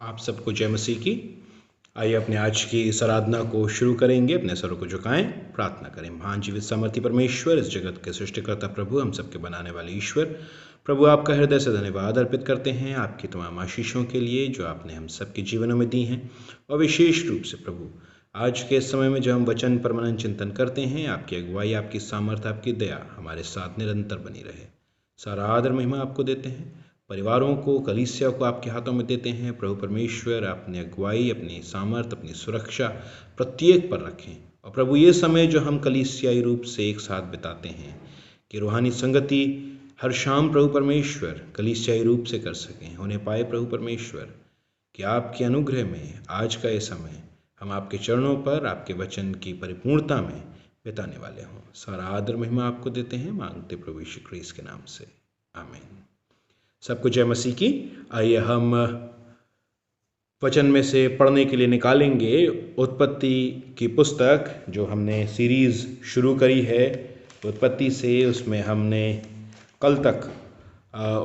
आप सबको जय मसीह की। आइए अपने आज की इस आराधना को शुरू करेंगे। अपने सरों को झुकाएं, प्रार्थना करें। महान जीवित सामर्थी परमेश्वर, इस जगत के सृष्टिकर्ता प्रभु, हम सबके बनाने वाले ईश्वर प्रभु, आपका हृदय से धन्यवाद अर्पित करते हैं आपकी तमाम आशीषों के लिए जो आपने हम सबके जीवनों में दी हैं। और विशेष रूप से प्रभु, आज के समय में जब हम वचन पर मनन चिंतन करते हैं, आपकी अगुवाई, आपकी सामर्थ्य, आपकी दया हमारे साथ निरंतर बनी रहे। सारा आदर महिमा आपको देते हैं। परिवारों को, कलीसिया को आपके हाथों में देते हैं। प्रभु परमेश्वर, अपनी अगुवाई, अपनी सामर्थ, अपनी सुरक्षा प्रत्येक पर रखें। और प्रभु, ये समय जो हम कलीसियाई रूप से एक साथ बिताते हैं कि रूहानी संगति हर शाम प्रभु परमेश्वर कलीसियाई रूप से कर सकें, उन्हें पाए प्रभु परमेश्वर कि आपके अनुग्रह में आज का ये समय हम आपके चरणों पर आपके वचन की परिपूर्णता में बिताने वाले हों। सारा आदर महिमा आपको देते हैं, मांगते प्रभु यीशु क्रिस्त के नाम से, आमीन। सबको जय मसीह की। आइए हम वचन में से पढ़ने के लिए निकालेंगे उत्पत्ति की पुस्तक, जो हमने सीरीज़ शुरू करी है उत्पत्ति से। उसमें हमने कल तक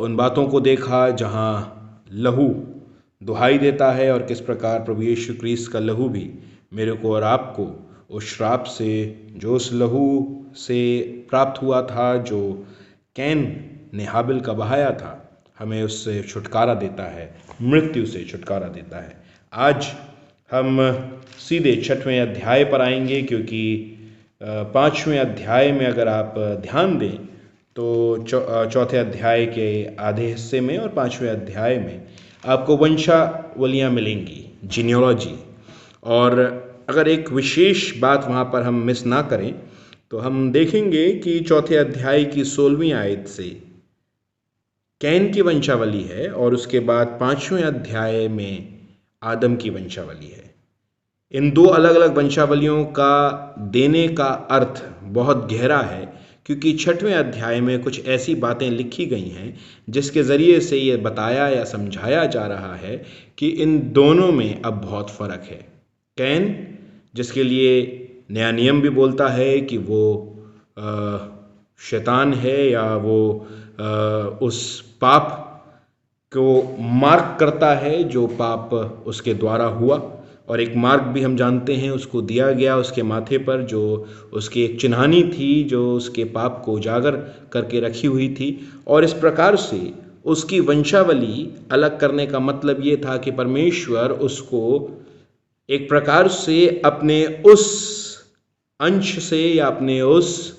उन बातों को देखा जहां लहू दुहाई देता है और किस प्रकार प्रभु यीशु क्रिस्त का लहू भी मेरे को और आपको उस श्राप से, जो उस लहू से प्राप्त हुआ था, जो कैन ने हाबिल का बहाया था, हमें उससे छुटकारा देता है, मृत्यु से छुटकारा देता है। आज हम सीधे 6वें अध्याय पर आएंगे, क्योंकि 5वें अध्याय में अगर आप ध्यान दें तो 4थे अध्याय के आधे हिस्से में और 5वें अध्याय में आपको वंशावलियाँ मिलेंगी, जीनियोलॉजी। और अगर एक विशेष बात वहाँ पर हम मिस ना करें तो हम देखेंगे कि 4थे अध्याय की 16वीं आयत से कैन की वंशावली है और उसके बाद 5वें अध्याय में आदम की वंशावली है। इन दो अलग अलग वंशावलियों का देने का अर्थ बहुत गहरा है, क्योंकि 6वें अध्याय में कुछ ऐसी बातें लिखी गई हैं जिसके ज़रिए से ये बताया या समझाया जा रहा है कि इन दोनों में अब बहुत फ़र्क है। कैन, जिसके लिए नया नियम भी बोलता है कि वो शैतान है या वो उस पाप को मार्क करता है जो पाप उसके द्वारा हुआ, और एक मार्क भी हम जानते हैं उसको दिया गया उसके माथे पर, जो उसकी एक चिन्हानी थी जो उसके पाप को उजागर करके रखी हुई थी। और इस प्रकार से उसकी वंशावली अलग करने का मतलब ये था कि परमेश्वर उसको एक प्रकार से अपने उस अंश से या अपने उस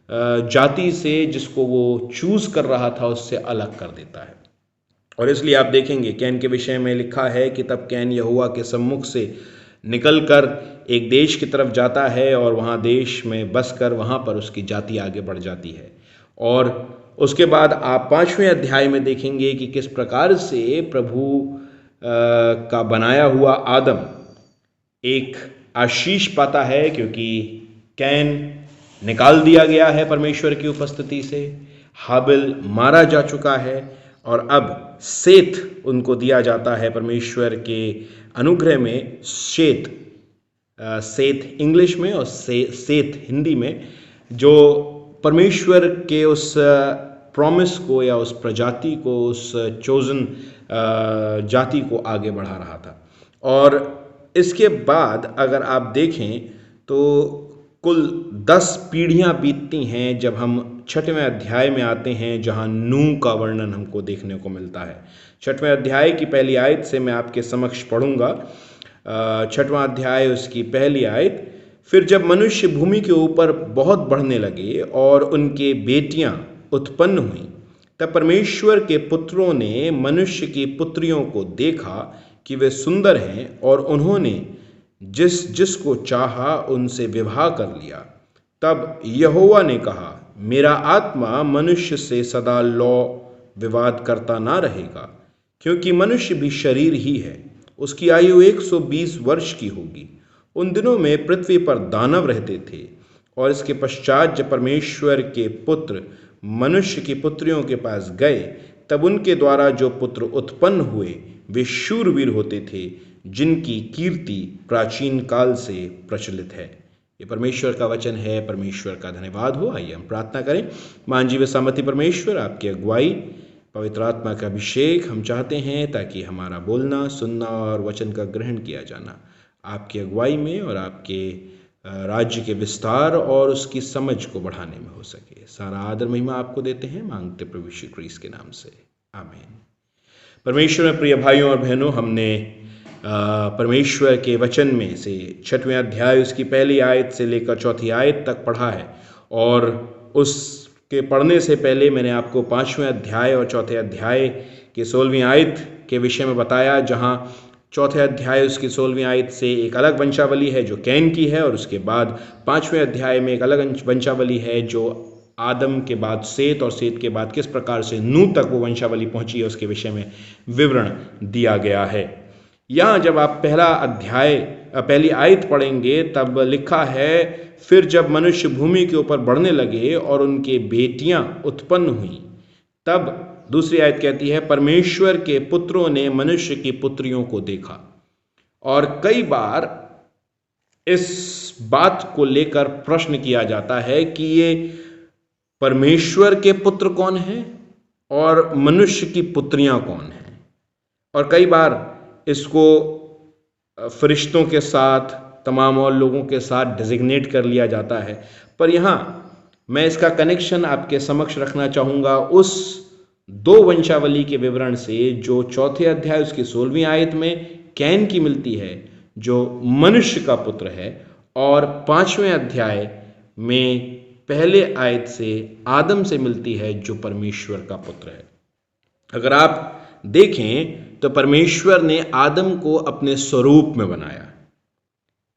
जाति से जिसको वो चूज़ कर रहा था उससे अलग कर देता है। और इसलिए आप देखेंगे कैन के विषय में लिखा है कि तब कैन यहोवा के सम्मुख से निकलकर एक देश की तरफ जाता है और वहाँ देश में बसकर वहाँ पर उसकी जाति आगे बढ़ जाती है। और उसके बाद आप 5वें अध्याय में देखेंगे कि किस प्रकार से प्रभु का बनाया हुआ आदम एक आशीष पाता है, क्योंकि कैन निकाल दिया गया है परमेश्वर की उपस्थिति से, हाबिल मारा जा चुका है और अब सेत उनको दिया जाता है परमेश्वर के अनुग्रह में। सेत इंग्लिश में और सेत हिंदी में, जो परमेश्वर के उस प्रॉमिस को या उस प्रजाति को, उस चोजन जाति को आगे बढ़ा रहा था। और इसके बाद अगर आप देखें तो कुल 10 पीढ़ियां बीतती हैं जब हम 6वें अध्याय में आते हैं, जहां नूह का वर्णन हमको देखने को मिलता है। 6वें अध्याय की पहली आयत से मैं आपके समक्ष पढ़ूंगा। 6वां अध्याय उसकी पहली आयत। फिर जब मनुष्य भूमि के ऊपर बहुत बढ़ने लगे और उनके बेटियां उत्पन्न हुईं, तब परमेश्वर के पुत्रों ने मनुष्य की पुत्रियों को देखा कि वे सुंदर हैं, और उन्होंने जिसको चाहा उनसे विवाह कर लिया। तब यहोवा ने कहा, मेरा आत्मा मनुष्य से सदा लौ विवाद करता ना रहेगा, क्योंकि मनुष्य भी शरीर ही है, उसकी आयु 120 वर्ष की होगी। उन दिनों में पृथ्वी पर दानव रहते थे, और इसके पश्चात जब परमेश्वर के पुत्र मनुष्य की पुत्रियों के पास गए, तब उनके द्वारा जो पुत्र उत्पन्न हुए वे शूरवीर होते थे, जिनकी कीर्ति प्राचीन काल से प्रचलित है। ये परमेश्वर का वचन है। परमेश्वर का धन्यवाद हो। आइए हम प्रार्थना करें। महान जीवित सामर्थी परमेश्वर, आपकी अगुवाई पवित्र आत्मा का अभिषेक हम चाहते हैं ताकि हमारा बोलना, सुनना और वचन का ग्रहण किया जाना आपकी अगुवाई में और आपके राज्य के विस्तार और उसकी समझ को बढ़ाने में हो सके। सारा आदर महिमा आपको देते हैं, मांगते प्रभु यीशु क्रिस्त के नाम से, आमीन। परमेश्वर में प्रिय भाइयों और बहनों, हमने परमेश्वर के वचन में से 6वें अध्याय उसकी पहली आयत से लेकर 4थी आयत तक पढ़ा है और उसके पढ़ने से पहले मैंने आपको 5वें अध्याय और 4थे अध्याय के 16वीं आयत के विषय में बताया, जहां 4थे अध्याय उसकी 16वीं आयत से एक अलग वंशावली है जो कैन की है और उसके बाद 5वें अध्याय में एक अलग वंशावली है जो आदम के बाद सेत और सेत के बाद किस प्रकार से नूह तक वो वंशावली पहुंची है उसके विषय में विवरण दिया गया है। यहाँ जब आप पहली आयत पढ़ेंगे तब लिखा है, फिर जब मनुष्य भूमि के ऊपर बढ़ने लगे और उनके बेटियां उत्पन्न हुई, तब दूसरी आयत कहती है, परमेश्वर के पुत्रों ने मनुष्य की पुत्रियों को देखा। और कई बार इस बात को लेकर प्रश्न किया जाता है कि ये परमेश्वर के पुत्र कौन हैं और मनुष्य की पुत्रियां कौन हैं, और कई बार इसको फरिश्तों के साथ, तमाम और लोगों के साथ डिजिग्नेट कर लिया जाता है। पर यहाँ मैं इसका कनेक्शन आपके समक्ष रखना चाहूँगा उस 2 वंशावली के विवरण से जो 4थे अध्याय उसकी 16वीं आयत में कैन की मिलती है जो मनुष्य का पुत्र है, और 5वें अध्याय में पहले आयत से आदम से मिलती है जो परमेश्वर का पुत्र है। अगर आप देखें तो परमेश्वर ने आदम को अपने स्वरूप में बनाया।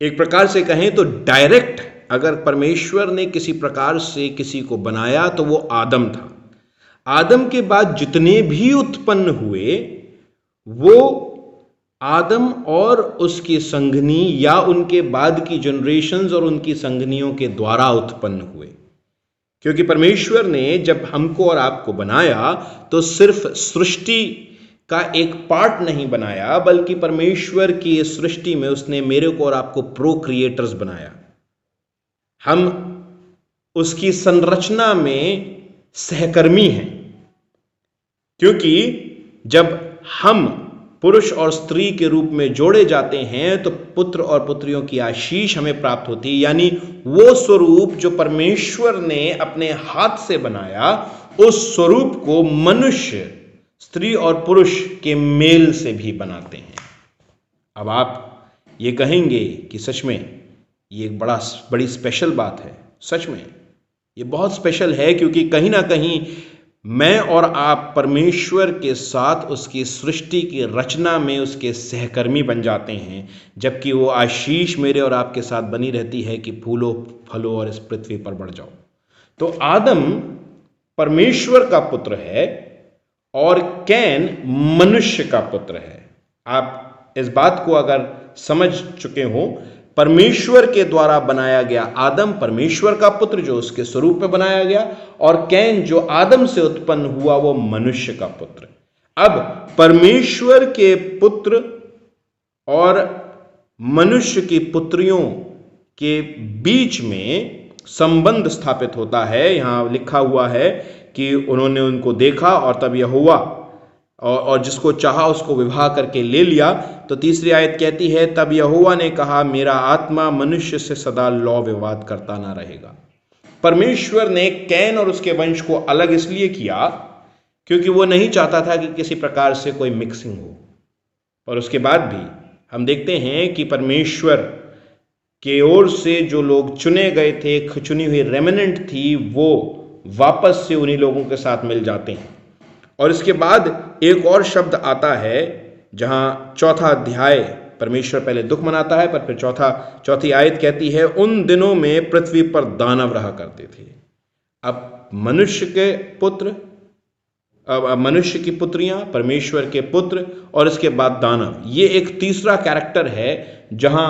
एक प्रकार से कहें तो डायरेक्ट अगर परमेश्वर ने किसी प्रकार से किसी को बनाया तो वो आदम था। आदम के बाद जितने भी उत्पन्न हुए वो आदम और उसकी संगनी या उनके बाद की जनरेशन्स और उनकी संगनियों के द्वारा उत्पन्न हुए, क्योंकि परमेश्वर ने जब हमको और आपको बनाया तो सिर्फ सृष्टि का एक पार्ट नहीं बनाया, बल्कि परमेश्वर की इस सृष्टि में उसने मेरे को और आपको प्रोक्रिएटर्स बनाया। हम उसकी संरचना में सहकर्मी हैं, क्योंकि जब हम पुरुष और स्त्री के रूप में जोड़े जाते हैं तो पुत्र और पुत्रियों की आशीष हमें प्राप्त होती है, यानी वो स्वरूप जो परमेश्वर ने अपने हाथ से बनाया, उस स्वरूप को मनुष्य स्त्री और पुरुष के मेल से भी बनाते हैं। अब आप ये कहेंगे कि सच में ये एक बड़ी स्पेशल बात है। सच में ये बहुत स्पेशल है, क्योंकि कहीं ना कहीं मैं और आप परमेश्वर के साथ उसकी सृष्टि की रचना में उसके सहकर्मी बन जाते हैं, जबकि वो आशीष मेरे और आपके साथ बनी रहती है कि फूलो फलो और इस पृथ्वी पर बढ़ जाओ। तो आदम परमेश्वर का पुत्र है और कैन मनुष्य का पुत्र है। आप इस बात को अगर समझ चुके हो, परमेश्वर के द्वारा बनाया गया आदम परमेश्वर का पुत्र जो उसके स्वरूप में बनाया गया, और कैन जो आदम से उत्पन्न हुआ वो मनुष्य का पुत्र। अब परमेश्वर के पुत्र और मनुष्य की पुत्रियों के बीच में संबंध स्थापित होता है। यहां लिखा हुआ है कि उन्होंने उनको देखा और तब यहोवा और जिसको चाहा उसको विवाह करके ले लिया। तो तीसरी आयत कहती है, तब यहोवा ने कहा, मेरा आत्मा मनुष्य से सदा लौ विवाद करता ना रहेगा। परमेश्वर ने कैन और उसके वंश को अलग इसलिए किया क्योंकि वो नहीं चाहता था कि किसी प्रकार से कोई मिक्सिंग हो। और उसके बाद भी हम देखते हैं कि परमेश्वर के ओर से जो लोग चुने गए थे, चुनी हुई रेमिनेंट थी, वो वापस से उन्हीं लोगों के साथ मिल जाते हैं। और इसके बाद एक और शब्द आता है जहां 4था अध्याय परमेश्वर पहले दुख मनाता है, पर फिर चौथी आयत कहती है, उन दिनों में पृथ्वी पर दानव रहा करते थे। अब मनुष्य के पुत्र, अब मनुष्य की पुत्रियां, परमेश्वर के पुत्र, और इसके बाद दानव। ये एक तीसरा कैरेक्टर है जहां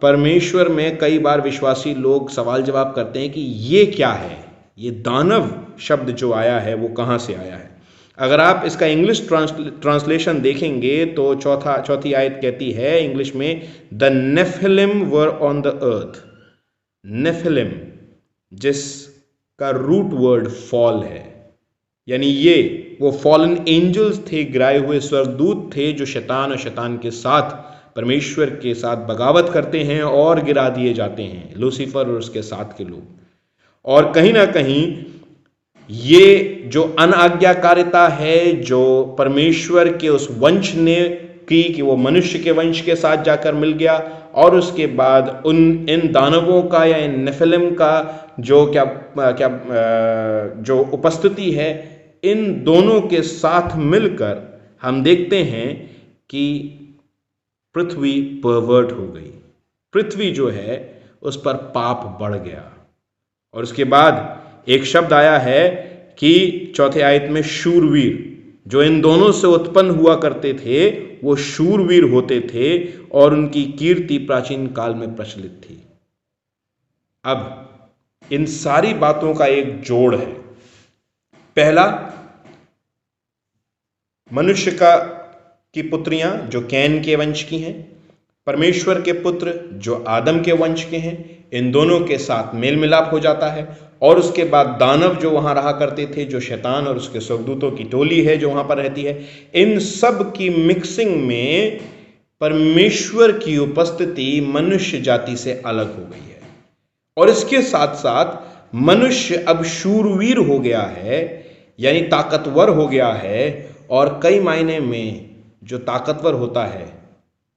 परमेश्वर में कई बार विश्वासी लोग सवाल जवाब करते हैं कि ये क्या है, ये दानव शब्द जो आया है वो कहां से आया है। अगर आप इसका इंग्लिश ट्रांसलेशन देखेंगे तो चौथी आयत कहती है इंग्लिश में, the Nephilim were on the earth. Nephilim जिसका रूट वर्ड फॉल है, यानी ये वो फॉलन एंजल्स थे, गिराए हुए स्वर्गदूत थे जो शैतान और शैतान के साथ, परमेश्वर के साथ बगावत करते हैं और गिरा दिए जाते हैं, लूसीफर और उसके साथ के लोग। और कहीं ना कहीं ये जो अनाज्ञाकारिता है जो परमेश्वर के उस वंश ने की कि वो मनुष्य के वंश के साथ जाकर मिल गया, और उसके बाद इन दानवों का या इन नेफिलिम का जो जो उपस्थिति है, इन दोनों के साथ मिलकर हम देखते हैं कि पृथ्वी परवर्ट हो गई। पृथ्वी जो है उस पर पाप बढ़ गया। और उसके बाद एक शब्द आया है कि चौथे आयत में शूरवीर, जो इन दोनों से उत्पन्न हुआ करते थे वो शूरवीर होते थे और उनकी कीर्ति प्राचीन काल में प्रचलित थी। अब इन सारी बातों का एक जोड़ है। पहला, मनुष्य की पुत्रियां जो कैन के वंश की हैं, परमेश्वर के पुत्र जो आदम के वंश के हैं, इन दोनों के साथ मेल मिलाप हो जाता है। और उसके बाद दानव जो वहां रहा करते थे, जो शैतान और उसके स्वर्गदूतों की टोली है जो वहां पर रहती है, इन सब की मिक्सिंग में परमेश्वर की उपस्थिति मनुष्य जाति से अलग हो गई है। और इसके साथ साथ मनुष्य अब शूरवीर हो गया है, यानी ताकतवर हो गया है। और कई मायने में जो ताकतवर होता है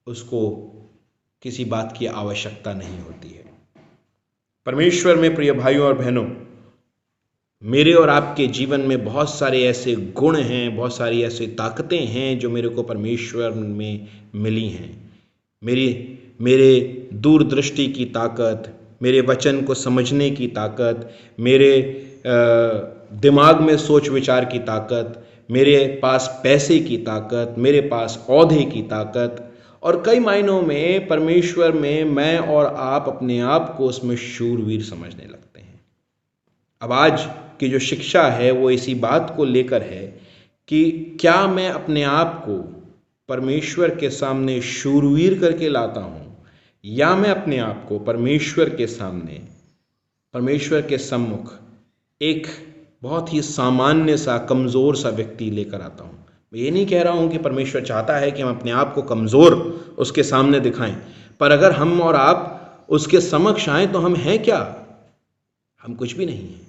उसको किसी बात की आवश्यकता नहीं होती है। परमेश्वर में प्रिय भाइयों और बहनों, मेरे और आपके जीवन में बहुत सारे ऐसे गुण हैं, बहुत सारी ऐसी ताकतें हैं जो मेरे को परमेश्वर में मिली हैं। मेरे दूरदृष्टि की ताकत, मेरे वचन को समझने की ताकत, मेरे दिमाग में सोच विचार की ताकत, मेरे पास पैसे की ताकत, मेरे पास औहदे की ताकत, और कई मायनों में परमेश्वर में मैं और आप अपने आप को उसमें शूरवीर समझने लगते हैं। अब आज की जो शिक्षा है वो इसी बात को लेकर है कि क्या मैं अपने आप को परमेश्वर के सामने शूरवीर करके लाता हूँ, या मैं अपने आप को परमेश्वर के सामने, परमेश्वर के सम्मुख एक बहुत ही सामान्य सा, कमज़ोर सा व्यक्ति लेकर आता हूँ। मैं ये नहीं कह रहा हूँ कि परमेश्वर चाहता है कि हम अपने आप को कमज़ोर उसके सामने दिखाएं, पर अगर हम और आप उसके समक्ष आएँ तो हम हैं क्या? हम कुछ भी नहीं हैं।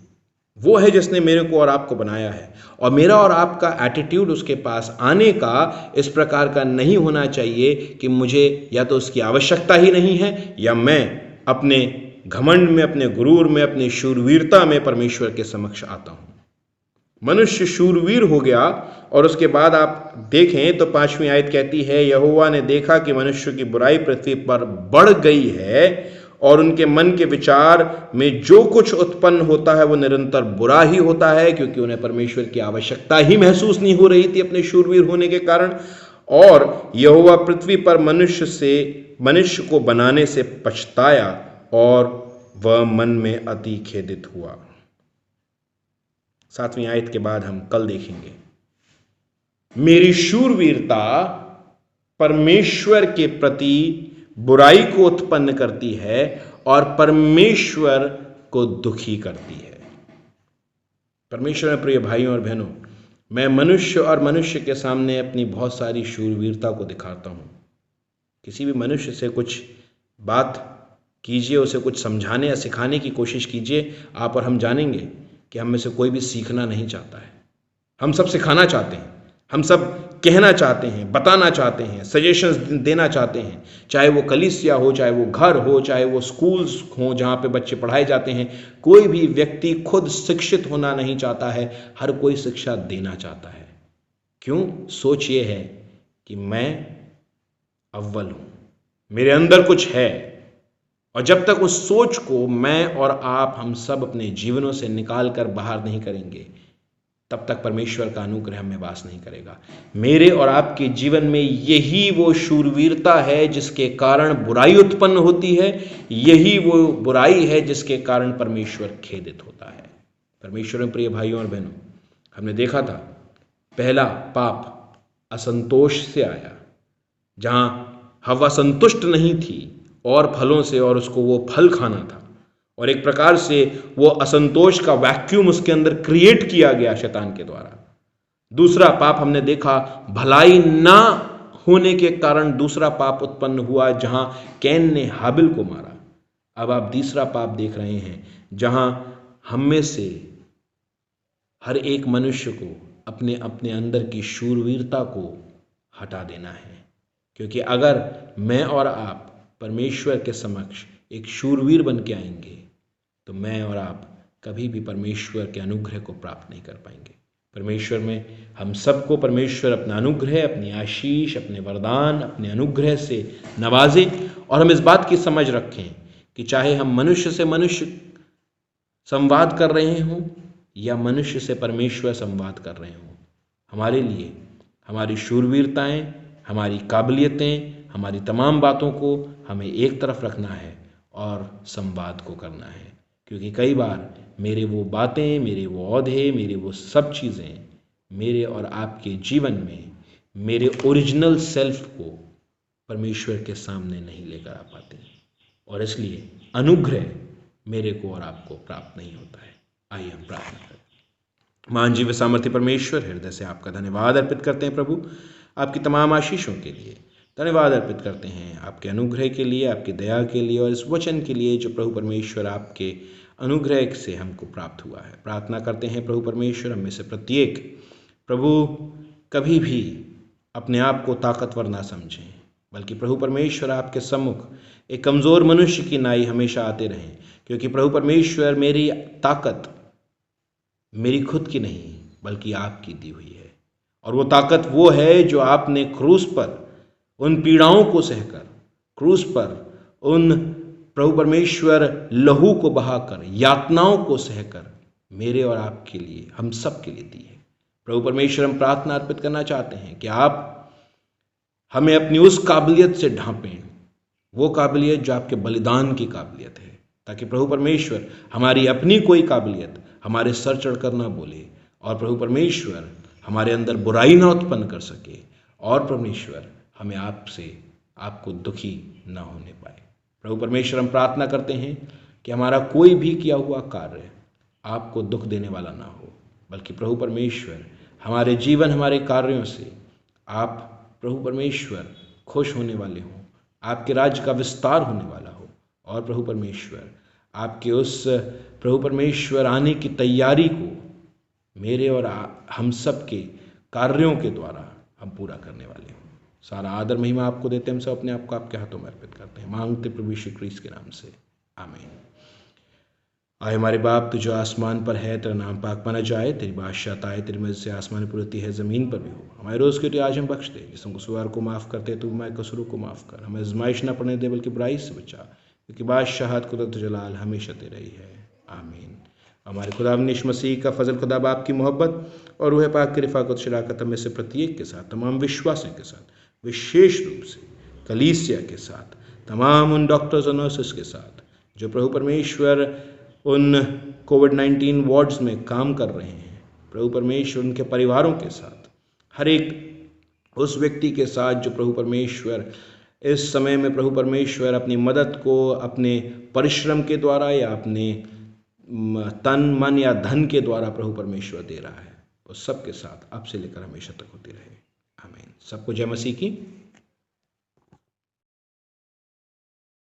वो है जिसने मेरे को और आपको बनाया है, और मेरा और आपका एटीट्यूड उसके पास आने का इस प्रकार का नहीं होना चाहिए कि मुझे या तो उसकी आवश्यकता ही नहीं है, या मैं अपने घमंड में, अपने गुरूर में, अपनी शूरवीरता में परमेश्वर के समक्ष आता हूँ। मनुष्य शूरवीर हो गया। और उसके बाद आप देखें तो 5वीं आयत कहती है, यहोवा ने देखा कि मनुष्य की बुराई पृथ्वी पर बढ़ गई है और उनके मन के विचार में जो कुछ उत्पन्न होता है वो निरंतर बुरा ही होता है, क्योंकि उन्हें परमेश्वर की आवश्यकता ही महसूस नहीं हो रही थी अपने शूरवीर होने के कारण। और यहोवा पृथ्वी पर मनुष्य को बनाने से पछताया और वह मन में अति खेदित हुआ। 7वीं आयत के बाद हम कल देखेंगे, मेरी शूरवीरता परमेश्वर के प्रति बुराई को उत्पन्न करती है और परमेश्वर को दुखी करती है। परमेश्वर में प्रिय भाइयों और बहनों, मैं मनुष्य और मनुष्य के सामने अपनी बहुत सारी शूरवीरता को दिखाता हूँ। किसी भी मनुष्य से कुछ बात कीजिए, उसे कुछ समझाने या सिखाने की कोशिश कीजिए, आप और हम जानेंगे कि हम में से कोई भी सीखना नहीं चाहता है। हम सब सिखाना चाहते हैं, हम सब कहना चाहते हैं, बताना चाहते हैं, सजेशंस देना चाहते हैं, चाहे वो कलीसिया हो, चाहे वो घर हो, चाहे वो स्कूल्स हो जहाँ पे बच्चे पढ़ाए जाते हैं। कोई भी व्यक्ति खुद शिक्षित होना नहीं चाहता है, हर कोई शिक्षा देना चाहता है। क्यों? सोच ये है कि मैं अव्वल हूँ, मेरे अंदर कुछ है। और जब तक उस सोच को मैं और आप, हम सब अपने जीवनों से निकाल कर बाहर नहीं करेंगे, तब तक परमेश्वर का अनुग्रह हमें वास नहीं करेगा। मेरे और आपके जीवन में यही वो शूरवीरता है जिसके कारण बुराई उत्पन्न होती है, यही वो बुराई है जिसके कारण परमेश्वर खेदित होता है। परमेश्वर में प्रिय भाइयों और बहनों, हमने देखा था पहला पाप असंतोष से आया, जहां हव्वा संतुष्ट नहीं थी और फलों से, और उसको वो फल खाना था, और एक प्रकार से वो असंतोष का वैक्यूम उसके अंदर क्रिएट किया गया शैतान के द्वारा। दूसरा पाप हमने देखा, भलाई ना होने के कारण दूसरा पाप उत्पन्न हुआ जहां कैन ने हाबिल को मारा। अब आप तीसरा पाप देख रहे हैं जहां हम में से हर एक मनुष्य को अपने अपने अंदर की शूरवीरता को हटा देना है। क्योंकि अगर मैं और आप परमेश्वर के समक्ष एक शूरवीर बन के आएंगे तो मैं और आप कभी भी परमेश्वर के अनुग्रह को प्राप्त नहीं कर पाएंगे। परमेश्वर में हम सबको परमेश्वर अपना अनुग्रह, अपनी आशीष, अपने वरदान, अपने अनुग्रह से नवाजे। और हम इस बात की समझ रखें कि चाहे हम मनुष्य से मनुष्य संवाद कर रहे हों या मनुष्य से परमेश्वर संवाद कर रहे हों, हमारे लिए हमारी शूरवीरताएं, हमारी काबिलियतें, हमारी तमाम बातों को हमें एक तरफ रखना है और संवाद को करना है। क्योंकि कई बार मेरे वो बातें, मेरे वो औहदे, मेरे वो सब चीज़ें मेरे और आपके जीवन में मेरे ओरिजिनल सेल्फ को परमेश्वर के सामने नहीं लेकर आ पाते और इसलिए अनुग्रह मेरे को और आपको प्राप्त नहीं होता है। आइए हम प्रार्थना करें। महान जीव सामर्थ्य परमेश्वर, हृदय से आपका धन्यवाद अर्पित करते हैं प्रभु, आपकी तमाम आशीषों के लिए धन्यवाद अर्पित करते हैं, आपके अनुग्रह के लिए, आपकी दया के लिए और इस वचन के लिए जो प्रभु परमेश्वर आपके अनुग्रह से हमको प्राप्त हुआ है। प्रार्थना करते हैं प्रभु परमेश्वर, हम में से प्रत्येक प्रभु कभी भी अपने आप को ताकतवर ना समझें, बल्कि प्रभु परमेश्वर आपके सम्मुख एक कमज़ोर मनुष्य की नाई हमेशा आते रहें। क्योंकि प्रभु परमेश्वर मेरी ताकत मेरी खुद की नहीं बल्कि आपकी दी हुई है, और वो ताकत वो है जो आपने क्रूस पर उन पीड़ाओं को सहकर, क्रूस पर उन प्रभु परमेश्वर लहू को बहाकर, यातनाओं को सहकर मेरे और आपके लिए, हम सब के लिए दी है। प्रभु परमेश्वर, हम प्रार्थना अर्पित करना चाहते हैं कि आप हमें अपनी उस काबिलियत से ढांपें, वो काबिलियत जो आपके बलिदान की काबिलियत है, ताकि प्रभु परमेश्वर हमारी अपनी कोई काबिलियत हमारे सर चढ़कर ना बोले और प्रभु परमेश्वर हमारे अंदर बुराई ना उत्पन्न कर सके और परमेश्वर हमें आपसे, आपको दुखी ना होने पाए। प्रभु परमेश्वर, हम प्रार्थना करते हैं कि हमारा कोई भी किया हुआ कार्य आपको दुख देने वाला ना हो, बल्कि प्रभु परमेश्वर हमारे जीवन, हमारे कार्यों से आप प्रभु परमेश्वर खुश होने वाले हों, आपके राज्य का विस्तार होने वाला हो और प्रभु परमेश्वर आपके उस प्रभु परमेश्वर आने की तैयारी को मेरे और हम सब के कार्यों के द्वारा हम पूरा करने वाले हों। सारा आदर महिमा आपको देते, हम सब अपने आप को आपके हाथों में अर्पित करते हैं, मांगते प्रभु यीशु क्रिस्त के नाम से, आमीन। आए हमारे बाप, तू जो आसमान पर है, तेरा नाम पाक माना जाए, तेरी बादशाहत आए, तेरी मर्जी से आसमान पर होती है, ज़मीन पर भी हो। हमारे रोज़ की रोटी आज हम बख्श दे, जिसको कसूरवार को माफ़ करते तू हमारे कसूरों को माफ़ कर, हमें आजमाइश न पड़ने दे बल्कि बुराई से बचा, क्योंकि बादशाहत, कुदरत, जलाल हमेशा तेरी रही है, आमीन। हमारे खुदा यीशु मसीह का फजल, खुदा बाप की मोहब्बत और रूह पाक की रिफ़ाक़त शराकत में से प्रत्येक के साथ, तमाम विश्वासियों के साथ, विशेष रूप से कलीसिया के साथ, तमाम उन डॉक्टर्स और नर्सेस के साथ जो प्रभु परमेश्वर उन कोविड-19 वार्ड्स में काम कर रहे हैं, प्रभु परमेश्वर उनके परिवारों के साथ, हर एक उस व्यक्ति के साथ जो प्रभु परमेश्वर इस समय में प्रभु परमेश्वर अपनी मदद को अपने परिश्रम के द्वारा या अपने तन, मन या धन के द्वारा प्रभु परमेश्वर दे रहा है, उस सब के साथ अब से लेकर हमेशा तक होती रहे, आमीन। सबको जय मसीह की।